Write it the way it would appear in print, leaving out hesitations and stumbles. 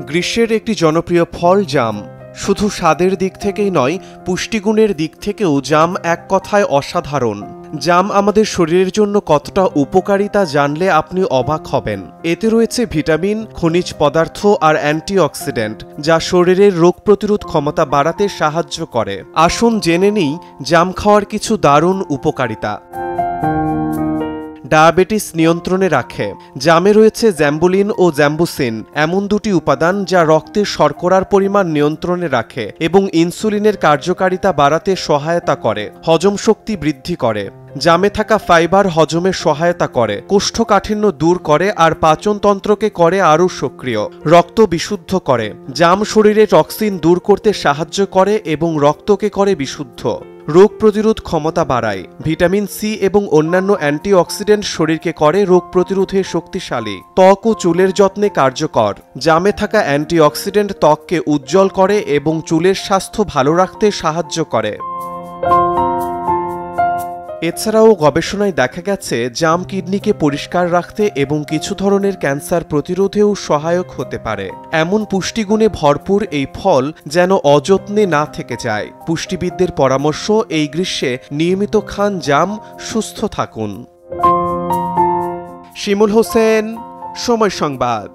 গ্রীষ্মের একটি জনপ্রিয় ফল জাম। শুধু স্বাদের দিক থেকেই নয়, পুষ্টিগুণের দিক থেকেও জাম এক কথায় অসাধারণ। জাম আমাদের শরীরের জন্য কতটা উপকারী তা জানলে আপনি অবাক হবেন। এতে রয়েছে ভিটামিন, খনিজ পদার্থ আর অ্যান্টিঅক্সিডেন্ট, যা শরীরের রোগ প্রতিরোধ ক্ষমতা বাড়াতে সাহায্য করে। আসুন জেনে নিই জাম খাওয়ার কিছু দারুণ উপকারিতা। ডায়াবেটিস নিয়ন্ত্রণে রাখে। জামে রয়েছে জ্যাম্বুলিন ও জ্যাম্বুসিন, এমন দুটি উপাদান যা রক্তে শর্করার পরিমাণ নিয়ন্ত্রণে রাখে এবং ইনসুলিনের কার্যকারিতা বাড়াতে সহায়তা করে। হজম শক্তি বৃদ্ধি করে। জামে থাকা ফাইবার হজমে সহায়তা করে, কোষ্ঠকাঠিন্য দূর করে আর পাচনতন্ত্রকে করে আরও সক্রিয়। রক্ত বিশুদ্ধ করে। জাম শরীরে টক্সিন দূর করতে সাহায্য করে এবং রক্তকে করে বিশুদ্ধ। রোগ প্রতিরোধ ক্ষমতা বাড়ায়। ভিটামিন সি এবং অন্যান্য অ্যান্টিঅক্সিডেন্ট শরীরকে করে রোগ প্রতিরোধে শক্তিশালী। ত্বক ও চুলের যত্নে কার্যকর। জামে থাকা অ্যান্টিঅক্সিডেন্ট ত্বককে উজ্জ্বল করে এবং চুলের স্বাস্থ্য ভালো রাখতে সাহায্য করে। এছাড়াও গবেষণায় দেখা গেছে জাম কিডনিকে পরিষ্কার রাখতে এবং কিছু ধরনের ক্যান্সার প্রতিরোধেও সহায়ক হতে পারে। এমন পুষ্টিগুণে ভরপুর এই ফল যেন অযত্নে না থেকে যায়। পুষ্টিবিদদের পরামর্শ, এই গ্রীষ্মে নিয়মিত খান জাম, সুস্থ থাকুন। শিমুল হোসেন, সময় সংবাদ।